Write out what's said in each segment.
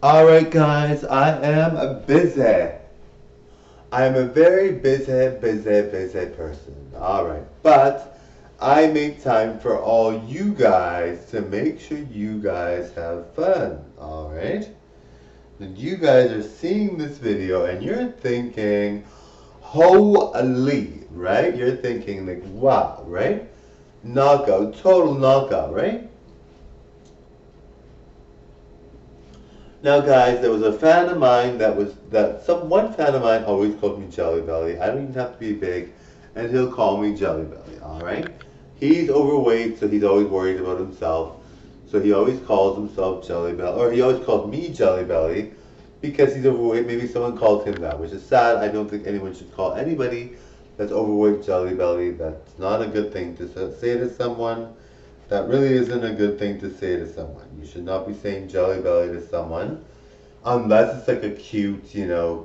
Alright guys, I am busy. I am a very busy person. Alright, but I make time for all you guys to make sure you guys have fun. Alright? And you guys are seeing this video and you're thinking, holy, right? You're thinking like, wow, right? Knockout, total knockout, right? Now, guys, there was a fan of mine one fan of mine always called me Jelly Belly. I don't even have to be big, and he'll call me Jelly Belly. All right. He's overweight, so he's always worried about himself. So he always calls himself Jelly Belly, or he always calls me Jelly Belly because he's overweight. Maybe someone called him that, which is sad. I don't think anyone should call anybody that's overweight Jelly Belly. That's not a good thing to say to someone. That really isn't a good thing to say to someone. You should not be saying Jelly Belly to someone unless it's like a cute,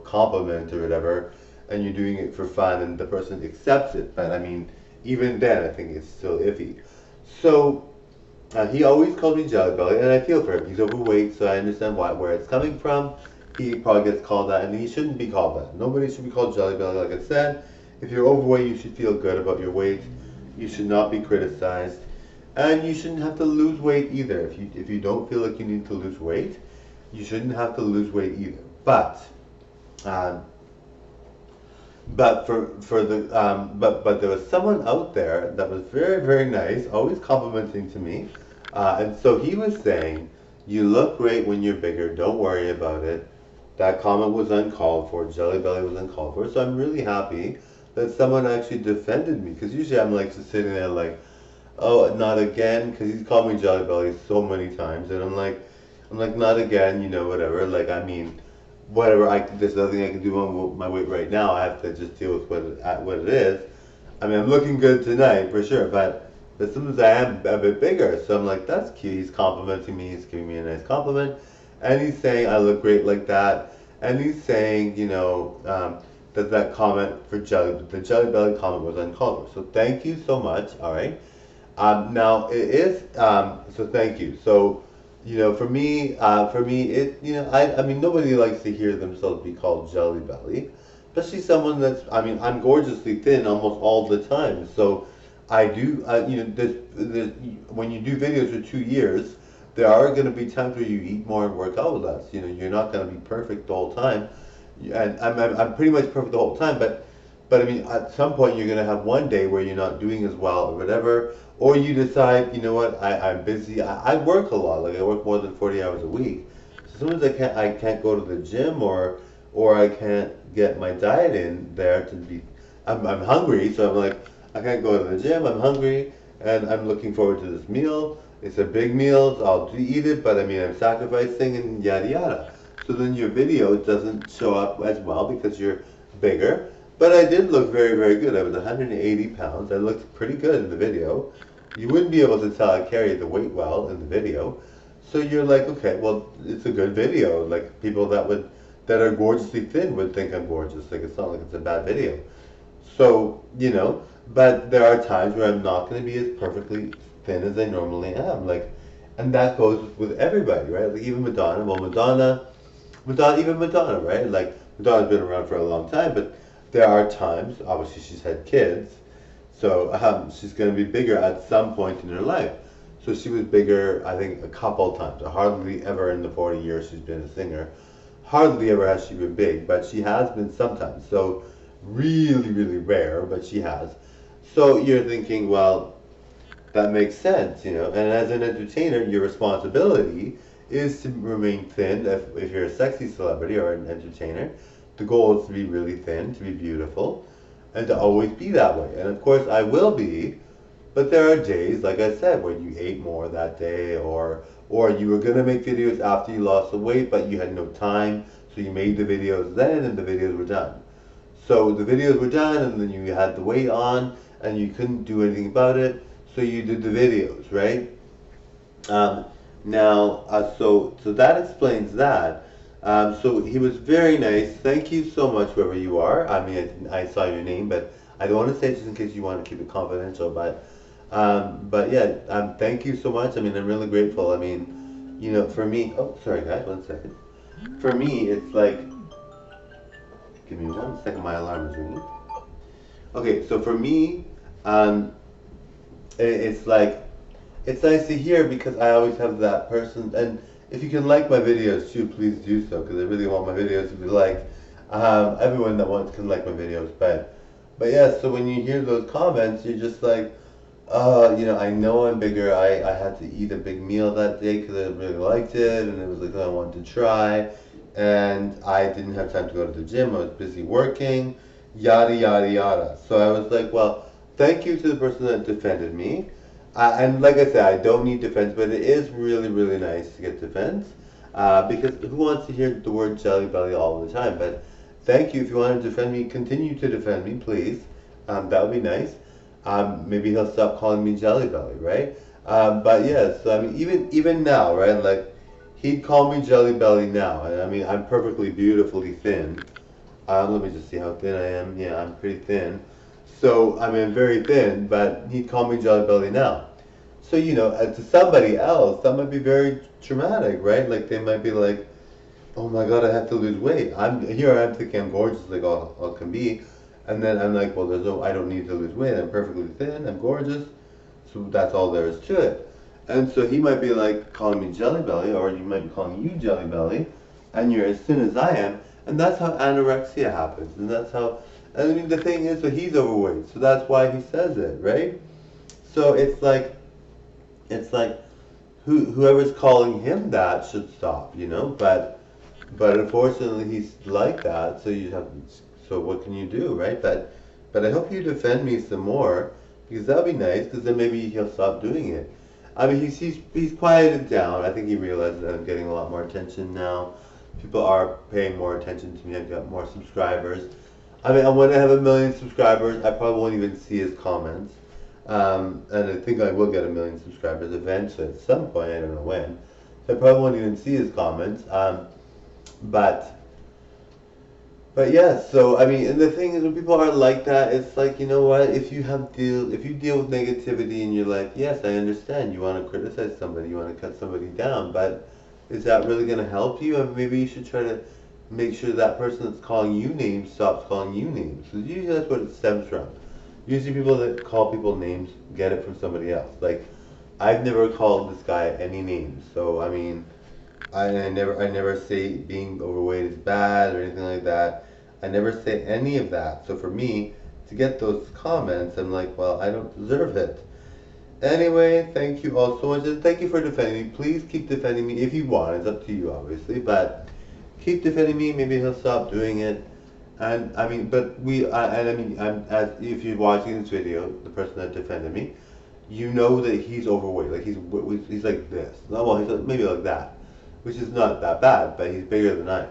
compliment or whatever, and you're doing it for fun and the person accepts it. But I mean, even then, I think it's still iffy. So he always called me Jelly Belly, and I feel for him. He's overweight, so I understand where it's coming from. He probably gets called that, and he shouldn't be called that. Nobody should be called Jelly Belly, like I said. If you're overweight, you should feel good about your weight. You should not be criticized. And you shouldn't have to lose weight either. If you don't feel like you need to lose weight, you shouldn't have to lose weight either. Um, but there was someone out there that was very nice, always complimenting to me, and so he was saying, "You look great when you're bigger. Don't worry about it." That comment was uncalled for. Jelly Belly was uncalled for. So I'm really happy that someone actually defended me, because usually I'm like just sitting there like, oh, not again, because he's called me Jelly Belly so many times, and I'm like, not again, whatever. Like, I mean, whatever. There's nothing I can do on my weight right now. I have to just deal with what it is. I mean, I'm looking good tonight for sure, but sometimes I am a bit bigger, so I'm like, that's cute. He's complimenting me. He's giving me a nice compliment, and he's saying I look great like that, and he's saying, that comment for the Jelly Belly comment was uncalled for. So thank you so much. All right. Now it is so. Thank you. So, for me, I mean, nobody likes to hear themselves be called Jelly Belly, especially someone that's. I mean, I'm gorgeously thin almost all the time. So, I do. When you do videos for 2 years, there are going to be times where you eat more and work out less. You're not going to be perfect the whole time, and I'm pretty much perfect the whole time, but I mean, at some point you're gonna have one day where you're not doing as well or whatever, or you decide, you know what, I'm busy. I work a lot, like I work more than 40 hours a week. So sometimes I can't go to the gym, or I can't get my diet in there to be. I'm hungry, so I'm like, I can't go to the gym. I'm hungry, and I'm looking forward to this meal. It's a big meal. So I'll eat it, but I mean, I'm sacrificing and yada yada. So then your video doesn't show up as well because you're bigger. But I did look very good. I was 180 pounds. I looked pretty good in the video. You wouldn't be able to tell I carried the weight well in the video. So you're like, okay, well, it's a good video. Like people that are gorgeously thin would think I'm gorgeous. Like it's not like it's a bad video. So, but there are times where I'm not going to be as perfectly thin as I normally am. Like, and that goes with everybody, right? Like even Madonna. Well, even Madonna, right? Like Madonna's been around for a long time, but there are times, obviously she's had kids, so she's going to be bigger at some point in her life. So she was bigger, I think, a couple times. Hardly ever in the 40 years she's been a singer, hardly ever has she been big, but she has been sometimes. So really rare, but she has. So you're thinking, well, that makes sense, And as an entertainer, your responsibility is to remain thin if you're a sexy celebrity or an entertainer. The goal is to be really thin, to be beautiful, and to always be that way. And of course, I will be, but there are days, like I said, where you ate more that day, or you were gonna make videos after you lost the weight, but you had no time, so you made the videos then, and the videos were done. So the videos were done, and then you had the weight on, and you couldn't do anything about it, so you did the videos, right? Um, so that explains that. So he was very nice. Thank you so much, whoever you are. I mean, I saw your name, but I don't want to say it just in case you want to keep it confidential. But yeah, thank you so much. I mean, I'm really grateful. I mean, for me. Oh, sorry, guys, one second. for me, it's like, give me 1 second, my alarm is ringing. Okay, so for me, um, it's like, it's nice to hear because I always have that person, and if you can like my videos too, please do so, because I really want my videos to be liked. Everyone that wants can like my videos, but yeah, so when you hear those comments, you're just like, I know I'm bigger. I had to eat a big meal that day because I really liked it, and it was like I wanted to try, and I didn't have time to go to the gym. I was busy working, yada yada yada. So I was like, well, thank you to the person that defended me. And like I said, I don't need defense, but it is really really nice to get defense, because who wants to hear the word Jelly Belly all the time? But thank you. If you want to defend me, continue to defend me, please. That would be nice. Maybe he'll stop calling me Jelly Belly, right? But yeah, so I mean, even now, right? Like he'd call me Jelly Belly now, and I mean, I'm perfectly beautifully thin. Let me just see how thin I am. Yeah, I'm pretty thin. So I mean, I'm very thin, but he'd call me Jelly Belly now. So to somebody else, that might be very traumatic, right? Like they might be like, "Oh my God, I have to lose weight." I'm thinking I'm gorgeous, like all can be, and then I'm like, "Well, I don't need to lose weight. I'm perfectly thin. I'm gorgeous." So that's all there is to it. And so he might be like calling me Jelly Belly, or you might be calling you Jelly Belly, and you're as thin as I am, and that's how anorexia happens, and that's how. I mean, the thing is, that he's overweight, so that's why he says it, right? So it's like whoever's calling him that should stop, But unfortunately, he's like that, so you have. So what can you do, right? But I hope you defend me some more because that'll be nice. Because then maybe he'll stop doing it. I mean, he's quieted down. I think he realizes that I'm getting a lot more attention now. People are paying more attention to me. I've got more subscribers. I mean, when I have 1 million subscribers, I probably won't even see his comments. And I think I will get 1 million subscribers eventually at some point. I don't know when. So I probably won't even see his comments. But but yeah, so I mean, and the thing is, when people are like that, it's like, you know what? If you deal with negativity in your life, yes, I understand. You want to criticize somebody, you want to cut somebody down, but is that really going to help you? And maybe you should try to make sure that person that's calling you names stops calling you names. Because usually that's what it stems from. Usually people that call people names get it from somebody else. Like, I've never called this guy any names, so I mean. I never say being overweight is bad or anything like that. I never say any of that. So for me to get those comments, I'm like, well, I don't deserve it. Anyway, thank you all so much, and thank you for defending me. Please keep defending me if you want. It's up to you, obviously, but keep defending me. Maybe he'll stop doing it. And I mean, if you're watching this video, the person that defended me, you know that he's overweight. Like he's like this. Well, he's like, maybe like that, which is not that bad, but he's bigger than I am.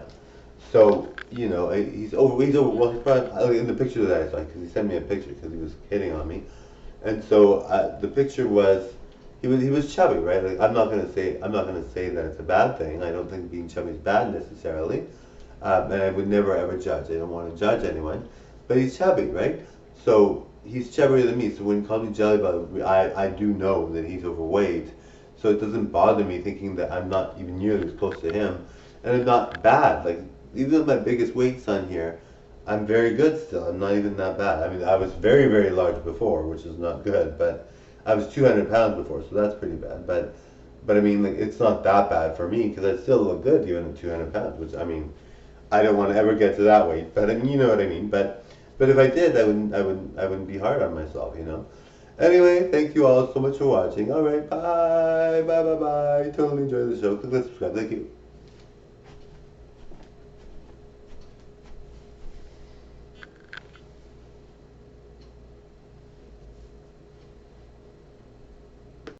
So he's over. He's over. Well, he's probably in the picture that I saw because he sent me a picture because he was hitting on me, and so the picture was he was chubby, right? Like I'm not gonna say that it's a bad thing. I don't think being chubby is bad necessarily, and I would never ever judge. I don't want to judge anyone, but he's chubby, right? So he's chubbier than me. So when he calls me Jelly Belly, I do know that he's overweight. So it doesn't bother me thinking that I'm not even nearly as close to him, and I'm not bad. Like even with my biggest weights on here, I'm very good still. I'm not even that bad. I mean, I was very very large before, which is not good, but I was 200 pounds before, so that's pretty bad. But I mean, like it's not that bad for me because I still look good even at 200 pounds. Which I mean, I don't want to ever get to that weight, but I mean, you know what I mean. But if I did, I wouldn't be hard on myself. Anyway, thank you all so much for watching. All right, bye, bye, bye, bye. Totally enjoy the show. Click the subscribe. Thank you.